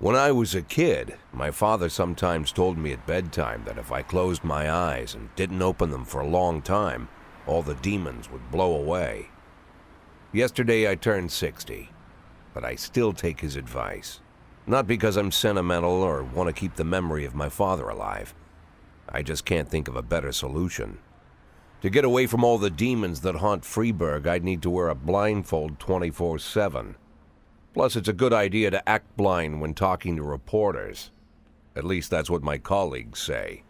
When I was a kid, my father sometimes told me at bedtime that if I closed my eyes and didn't open them for a long time, all the demons would blow away. Yesterday I turned 60, but I still take his advice. Not because I'm sentimental or want to keep the memory of my father alive. I just can't think of a better solution. To get away from all the demons that haunt Freeburg, I'd need to wear a blindfold 24/7. Plus, it's a good idea to act blind when talking to reporters. At least that's what my colleagues say.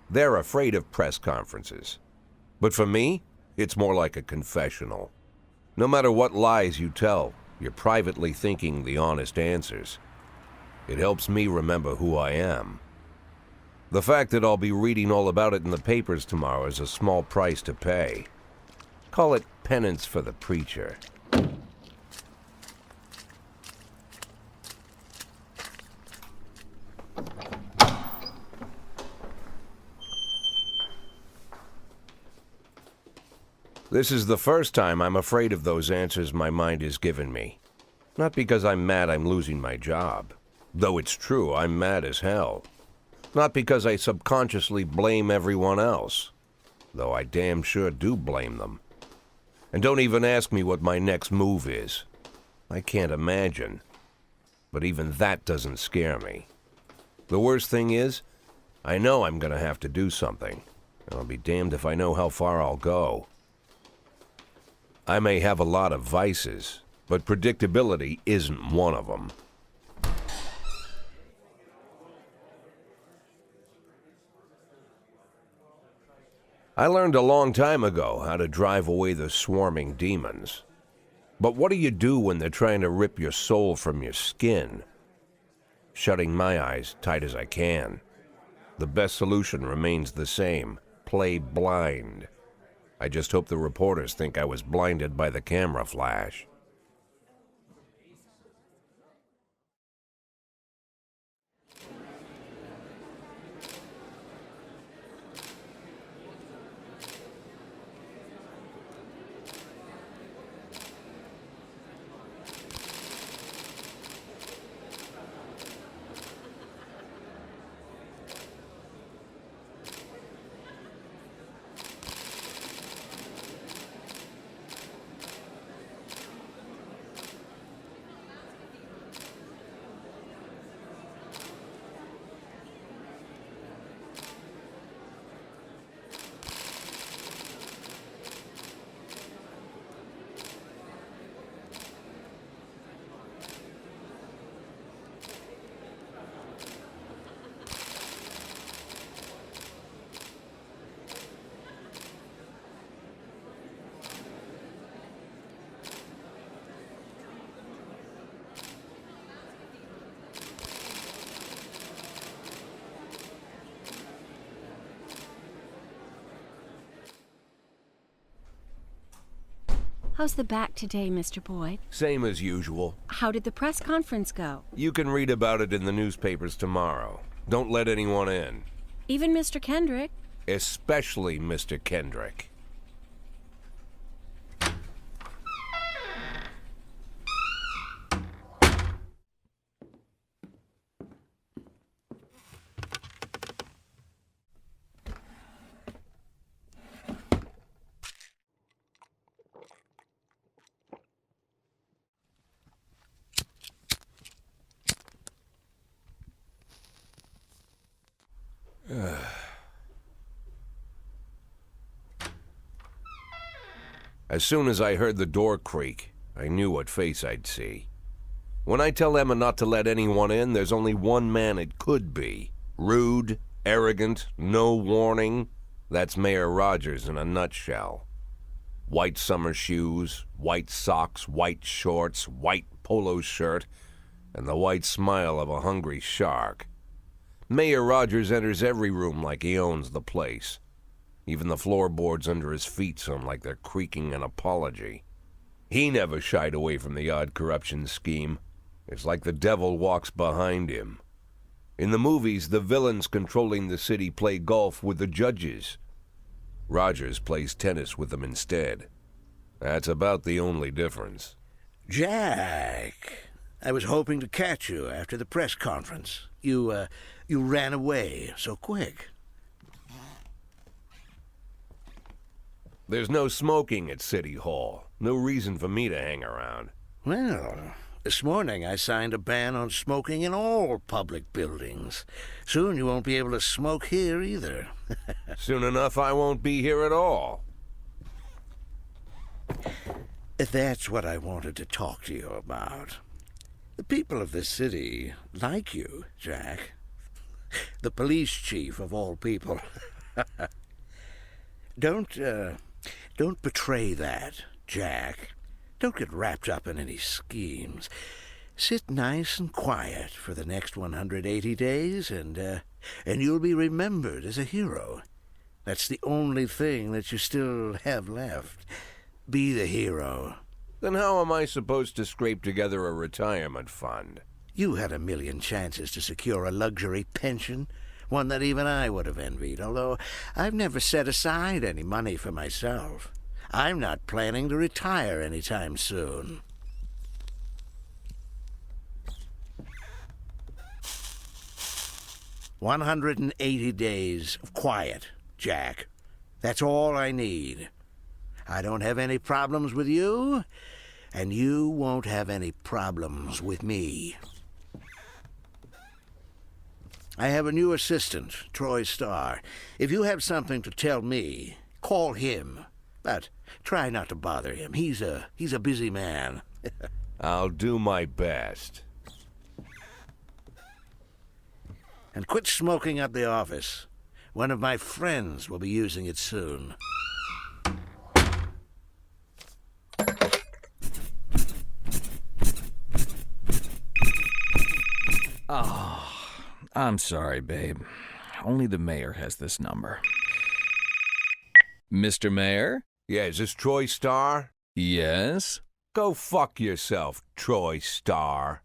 They're afraid of press conferences. But for me, it's more like a confessional. No matter what lies you tell, you're privately thinking the honest answers. It helps me remember who I am. The fact that I'll be reading all about it in the papers tomorrow is a small price to pay. Call it penance for the preacher. This is the first time I'm afraid of those answers my mind has given me. Not because I'm mad I'm losing my job. Though it's true, I'm mad as hell. Not because I subconsciously blame everyone else. Though I damn sure do blame them. And don't even ask me what my next move is. I can't imagine. But even that doesn't scare me. The worst thing is, I know I'm gonna have to do something. And I'll be damned if I know how far I'll go. I may have a lot of vices, but predictability isn't one of them. I learned a long time ago how to drive away the swarming demons. But what do you do when they're trying to rip your soul from your skin? Shutting my eyes tight as I can. The best solution remains the same: play blind. I just hope the reporters think I was blinded by the camera flash. How's the back today, Mr. Boyd? Same as usual. How did the press conference go? You can read about it in the newspapers tomorrow. Don't let anyone in. Even Mr. Kendrick? Especially Mr. Kendrick. As soon as I heard the door creak, I knew what face I'd see. When I tell Emma not to let anyone in, there's only one man it could be. Rude, arrogant, no warning. That's Mayor Rogers in a nutshell. White summer shoes, white socks, white shorts, white polo shirt, and the white smile of a hungry shark. Mayor Rogers enters every room like he owns the place. Even the floorboards under his feet sound like they're creaking an apology. He never shied away from the odd corruption scheme. It's like the devil walks behind him. In the movies, the villains controlling the city play golf with the judges. Rogers plays tennis with them instead. That's about the only difference. Jack, I was hoping to catch you after the press conference. You ran away so quick. There's no smoking at City Hall. No reason for me to hang around. Well, this morning I signed a ban on smoking in all public buildings. Soon you won't be able to smoke here either. Soon enough, I won't be here at all. That's what I wanted to talk to you about. The people of this city like you, Jack. The police chief of all people. Don't betray that, Jack. Don't get wrapped up in any schemes. Sit nice and quiet for the next 180 days, and you'll be remembered as a hero. That's the only thing that you still have left. Be the hero. Then how am I supposed to scrape together a retirement fund? You had a million chances to secure a luxury pension, one that even I would have envied, although I've never set aside any money for myself. I'm not planning to retire anytime soon. "180 days of quiet, Jack. That's all I need. I don't have any problems with you, and you won't have any problems with me. I have a new assistant, Troy Starr. If you have something to tell me, call him. But try not to bother him. He's a busy man." I'll do my best. "And quit smoking up the office. One of my friends will be using it soon." I'm sorry, babe. Only the mayor has this number. Mr. Mayor? Yeah, is this Troy Starr? Yes? Go fuck yourself, Troy Starr.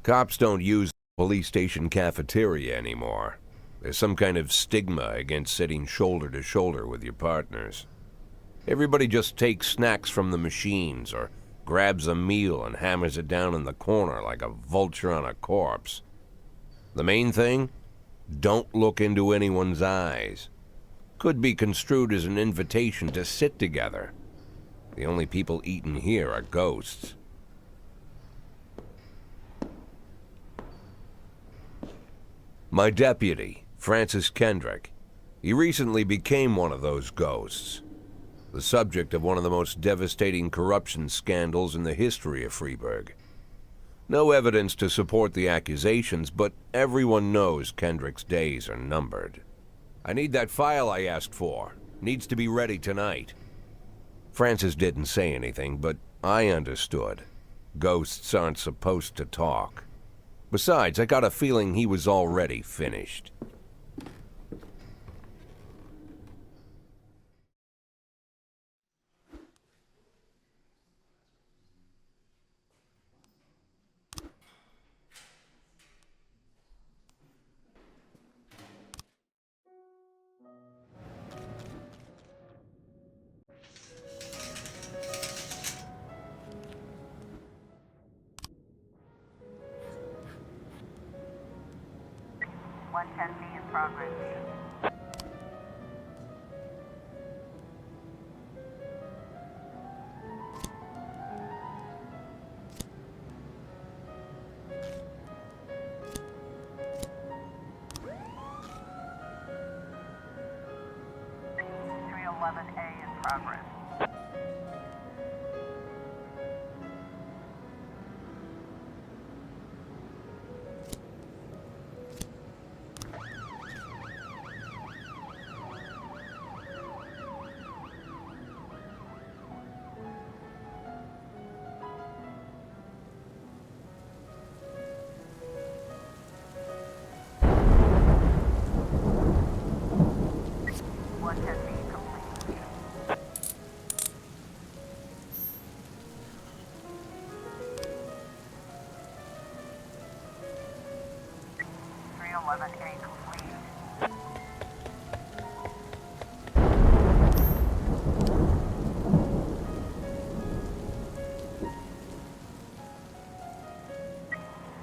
Cops don't use the police station cafeteria anymore. There's some kind of stigma against sitting shoulder to shoulder with your partners. Everybody just takes snacks from the machines or grabs a meal and hammers it down in the corner like a vulture on a corpse. The main thing? Don't look into anyone's eyes. Could be construed as an invitation to sit together. The only people eating here are ghosts. My deputy, Francis Kendrick. He recently became one of those ghosts. The subject of one of the most devastating corruption scandals in the history of Freeburg. No evidence to support the accusations, but everyone knows Kendrick's days are numbered. I need that file I asked for. Needs to be ready tonight. Francis didn't say anything, but I understood. Ghosts aren't supposed to talk. Besides, I got a feeling he was already finished. in progress. A in progress. 311A complete.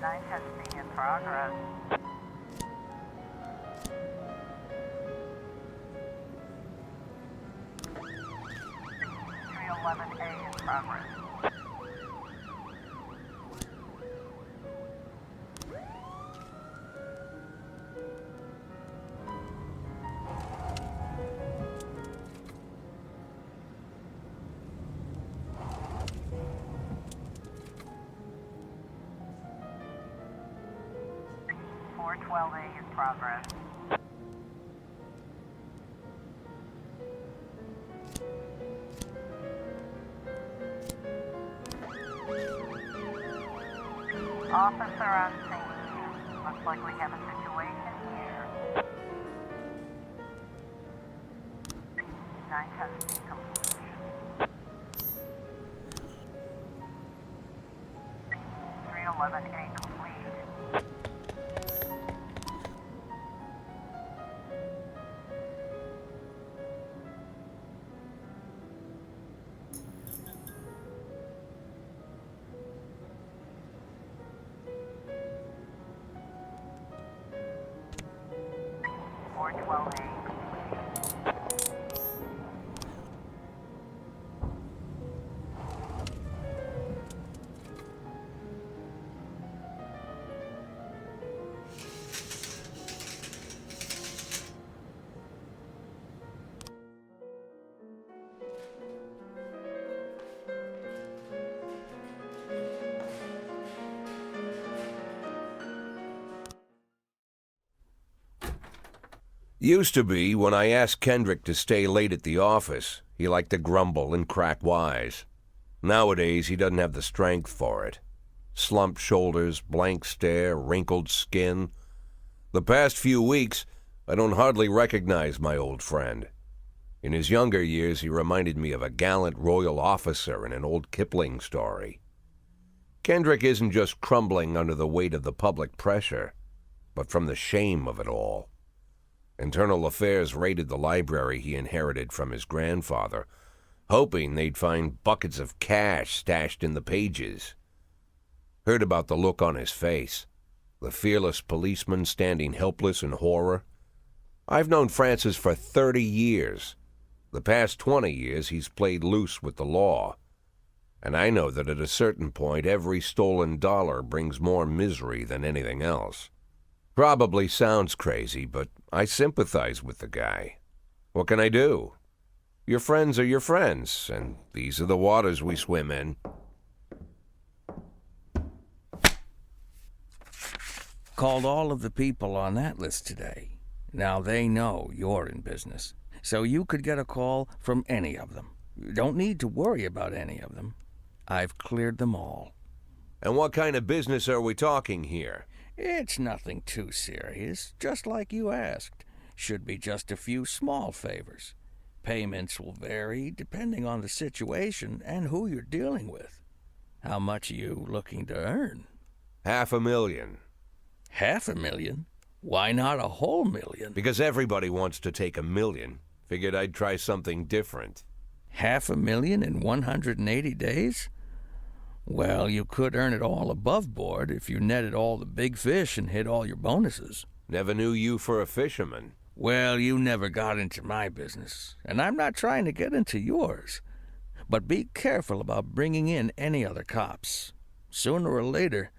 Nine testing in progress. 311A in progress. Four 12A in progress. Officer on scene. Looks like we have a situation here. 9 testing completion. 311A complete. Four 12A complete. Used to be, when I asked Kendrick to stay late at the office, he liked to grumble and crack wise. Nowadays, he doesn't have the strength for it. Slumped shoulders, blank stare, wrinkled skin. The past few weeks, I don't hardly recognize my old friend. In his younger years, he reminded me of a gallant royal officer in an old Kipling story. Kendrick isn't just crumbling under the weight of the public pressure, but from the shame of it all. Internal Affairs raided the library he inherited from his grandfather, hoping they'd find buckets of cash stashed in the pages. Heard about the look on his face, the fearless policeman standing helpless in horror. I've known Francis for 30 years. The past 20 years he's played loose with the law. And I know that at a certain point every stolen dollar brings more misery than anything else. Probably sounds crazy, but I sympathize with the guy. What can I do? Your friends are your friends, and these are the waters we swim in. Called all of the people on that list today. Now they know you're in business, so you could get a call from any of them. You don't need to worry about any of them. I've cleared them all. And what kind of business are we talking here? It's nothing too serious, just like you asked. Should be just a few small favors. Payments will vary depending on the situation and who you're dealing with. How much are you looking to earn? $500,000. $500,000? Why not a whole million? Because everybody wants to take $1 million. Figured I'd try something different. $500,000 in 180 days? Well, you could earn it all above board if you netted all the big fish and hit all your bonuses. Never knew you for a fisherman. Well, you never got into my business, and I'm not trying to get into yours. But be careful about bringing in any other cops. Sooner or later,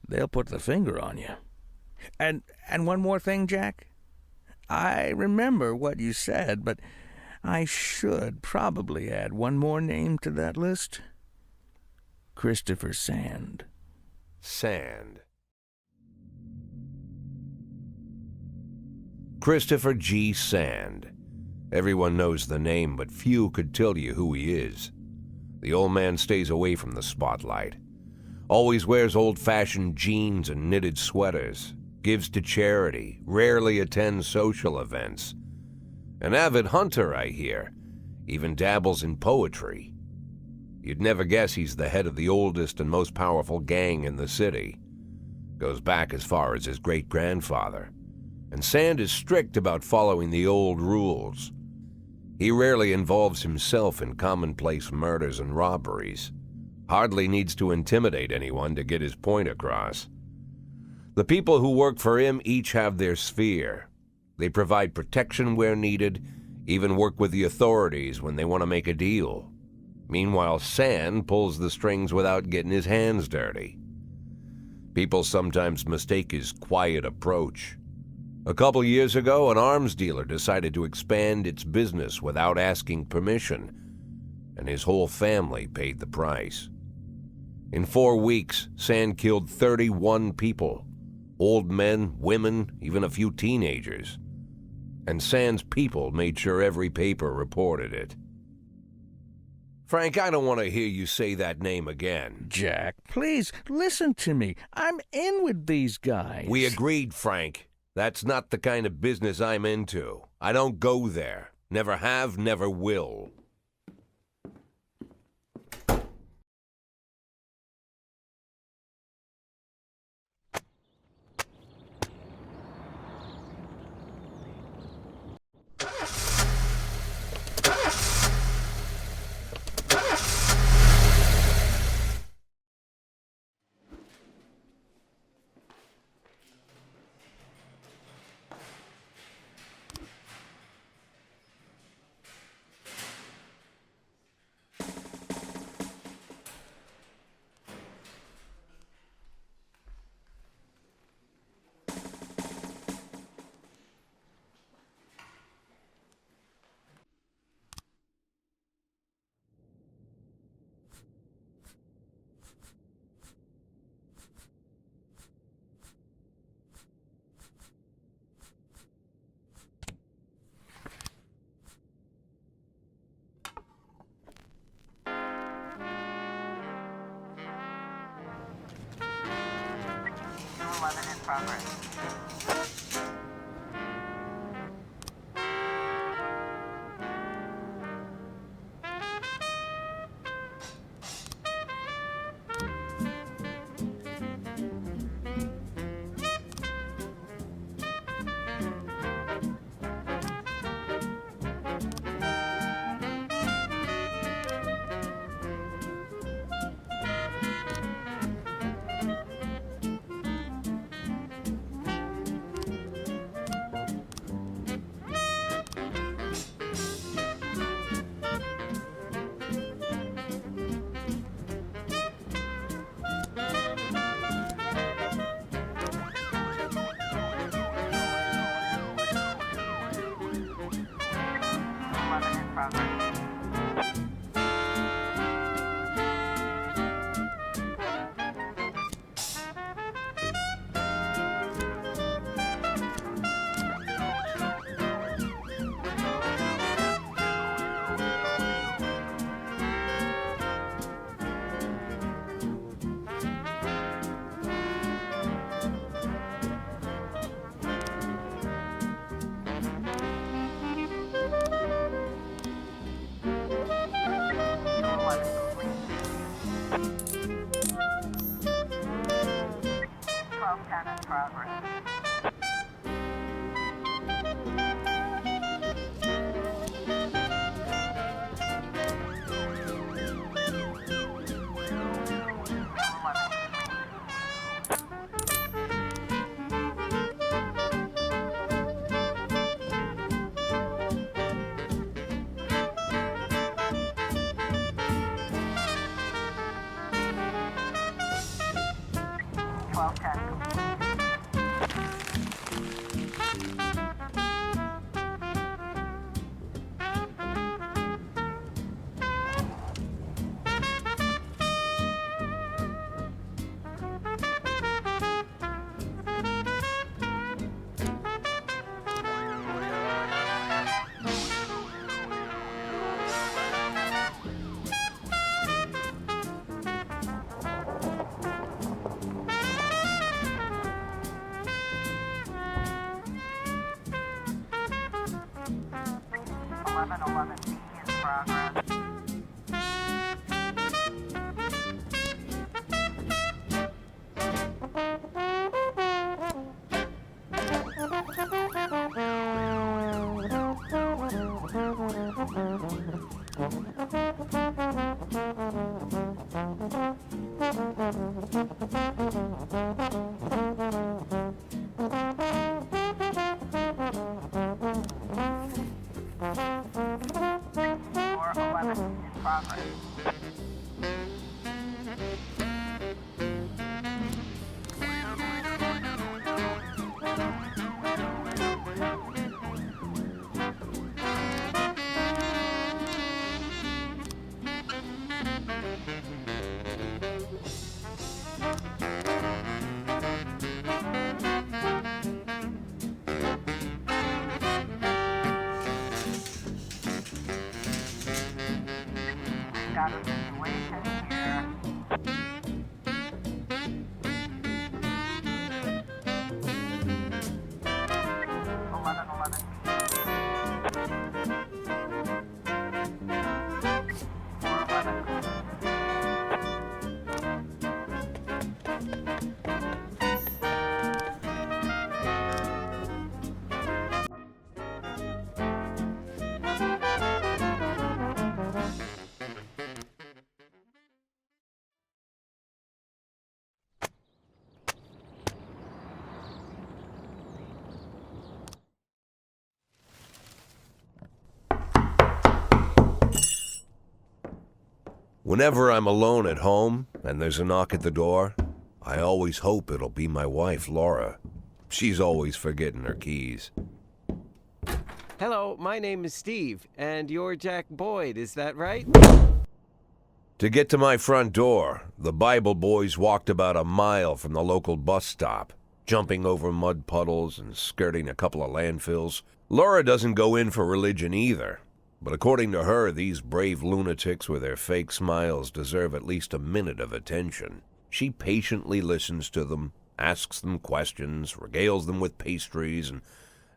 they'll put the finger on you. And one more thing, Jack. I remember what you said, but I should probably add one more name to that list. Christopher Sand. Sand. Christopher G. Sand. Everyone knows the name, but few could tell you who he is. The old man stays away from the spotlight. Always wears old-fashioned jeans and knitted sweaters. Gives to charity. Rarely attends social events. An avid hunter, I hear. Even dabbles in poetry. You'd never guess he's the head of the oldest and most powerful gang in the city. Goes back as far as his great-grandfather. And Sand is strict about following the old rules. He rarely involves himself in commonplace murders and robberies. Hardly needs to intimidate anyone to get his point across. The people who work for him each have their sphere. They provide protection where needed, even work with the authorities when they want to make a deal. Meanwhile, Sand pulls the strings without getting his hands dirty. People sometimes mistake his quiet approach. A couple years ago, an arms dealer decided to expand its business without asking permission, and his whole family paid the price. In 4 weeks, Sand killed 31 people. Old men, women, even a few teenagers. And Sand's people made sure every paper reported it. Frank, I don't want to hear you say that name again. Jack, please, listen to me. I'm in with these guys. We agreed, Frank. That's not the kind of business I'm into. I don't go there. Never have, never will. In progress. in progress. Got a situation here. Whenever I'm alone at home and there's a knock at the door, I always hope it'll be my wife, Laura. She's always forgetting her keys. Hello, my name is Steve, and you're Jack Boyd, is that right? To get to my front door, the Bible boys walked about a mile from the local bus stop, jumping over mud puddles and skirting a couple of landfills. Laura doesn't go in for religion either, but according to her, these brave lunatics with their fake smiles deserve at least a minute of attention. She patiently listens to them, asks them questions, regales them with pastries, and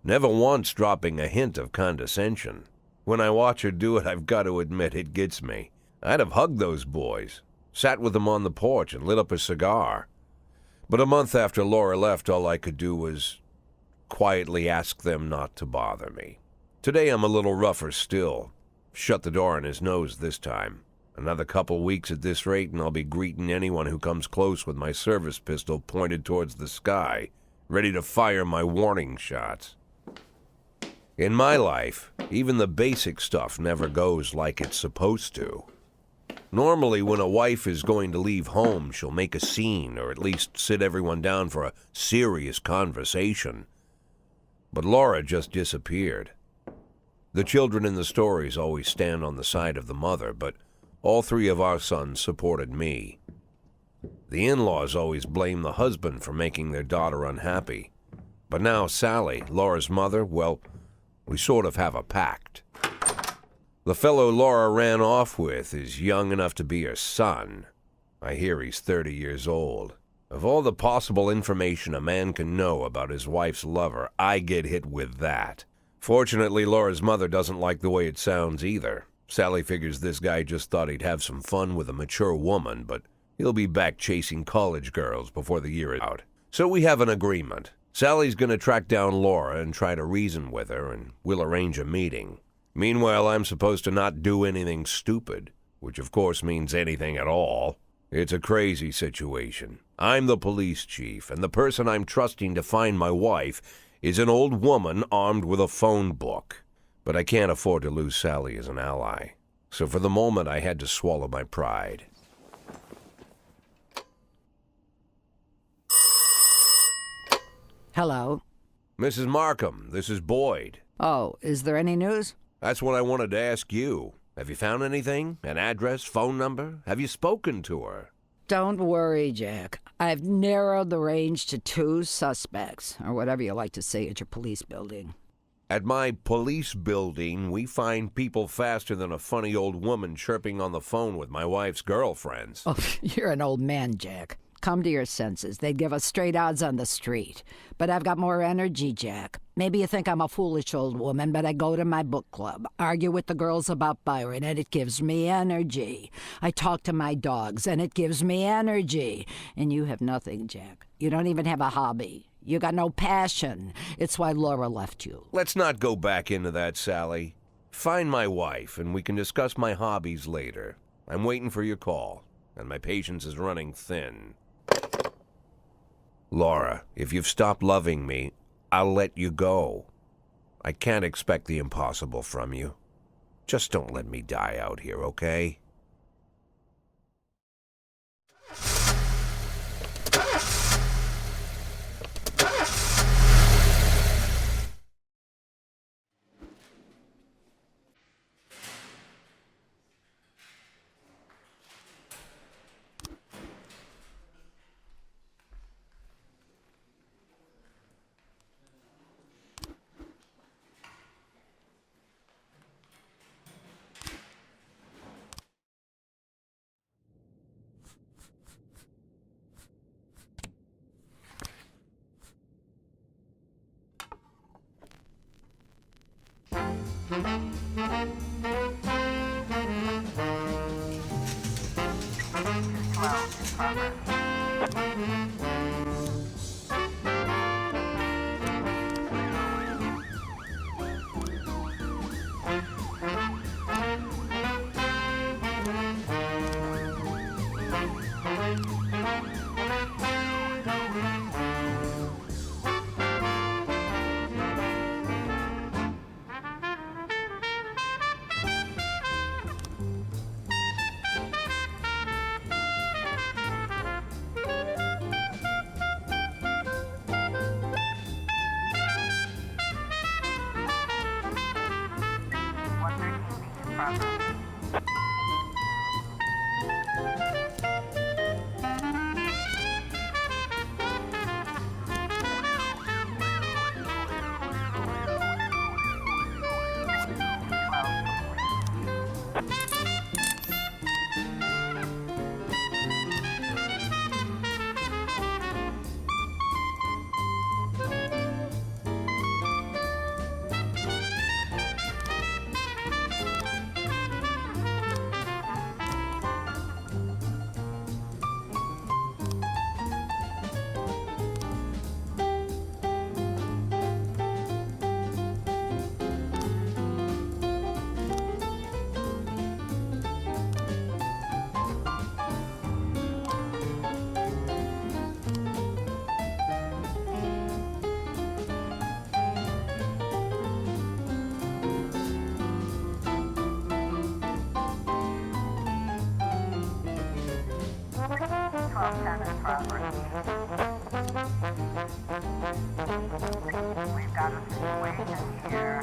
never once dropping a hint of condescension. When I watch her do it, I've got to admit it gets me. I'd have hugged those boys, sat with them on the porch and lit up a cigar. But a month after Laura left, all I could do was quietly ask them not to bother me. Today I'm a little rougher still. Shut the door on his nose this time. Another couple weeks at this rate and I'll be greeting anyone who comes close with my service pistol pointed towards the sky, ready to fire my warning shots. In my life, even the basic stuff never goes like it's supposed to. Normally, when a wife is going to leave home, she'll make a scene or at least sit everyone down for a serious conversation. But Laura just disappeared. The children in the stories always stand on the side of the mother, but all three of our sons supported me. The in-laws always blame the husband for making their daughter unhappy. But now Sally, Laura's mother, well, we sort of have a pact. The fellow Laura ran off with is young enough to be her son. I hear he's 30 years old. Of all the possible information a man can know about his wife's lover, I get hit with that. Fortunately, Laura's mother doesn't like the way it sounds either. Sally figures this guy just thought he'd have some fun with a mature woman, but he'll be back chasing college girls before the year is out. So we have an agreement. Sally's going to track down Laura and try to reason with her, and we'll arrange a meeting. Meanwhile, I'm supposed to not do anything stupid, which of course means anything at all. It's a crazy situation. I'm the police chief, and the person I'm trusting to find my wife is an old woman armed with a phone book. But I can't afford to lose Sally as an ally. So for the moment, I had to swallow my pride. Hello. Mrs. Markham, this is Boyd. Oh, is there any news? That's what I wanted to ask you. Have you found anything? An address, phone number? Have you spoken to her? Don't worry, Jack. I've narrowed the range to 2 suspects, or whatever you like to say at your police building. At my police building, we find people faster than a funny old woman chirping on the phone with my wife's girlfriends. Oh, you're an old man, Jack. Come to your senses. They'd give us straight odds on the street. But I've got more energy, Jack. Maybe you think I'm a foolish old woman, but I go to my book club, argue with the girls about Byron, and it gives me energy. I talk to my dogs, and it gives me energy. And you have nothing, Jack. You don't even have a hobby. You got no passion. It's why Laura left you. Let's not go back into that, Sally. Find my wife, and we can discuss my hobbies later. I'm waiting for your call, and my patience is running thin. Laura, if you've stopped loving me, I'll let you go. I can't expect the impossible from you. Just don't let me die out here, okay? We've got a situation here.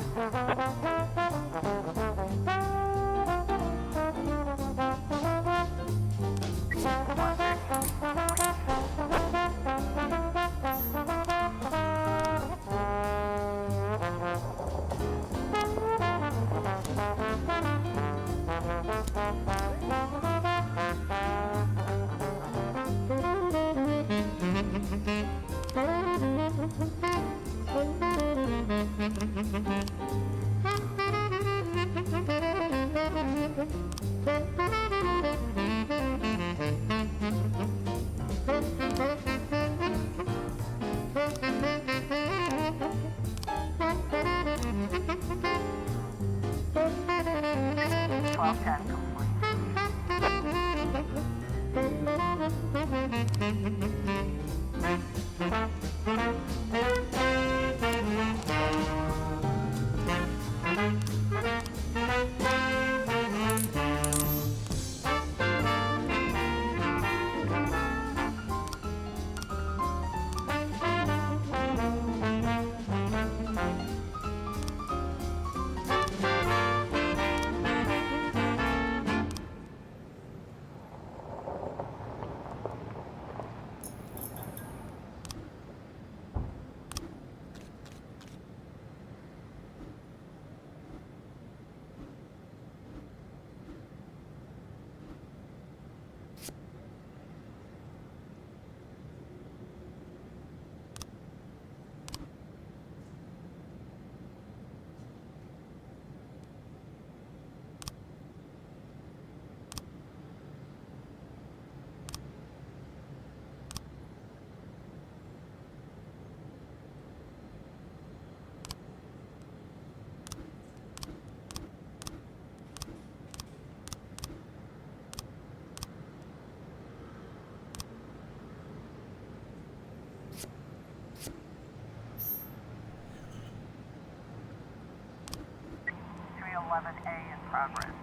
311A in progress.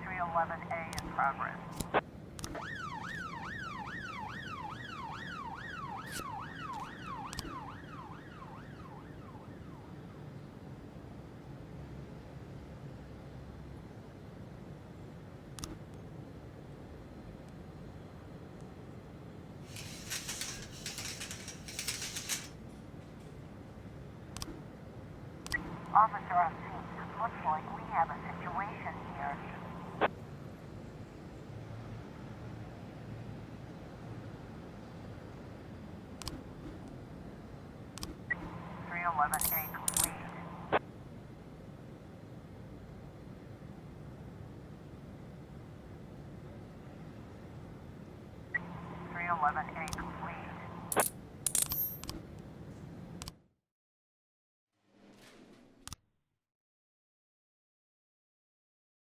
A in progress. Officer on scene. Looks like we have a situation here. A complete. 311A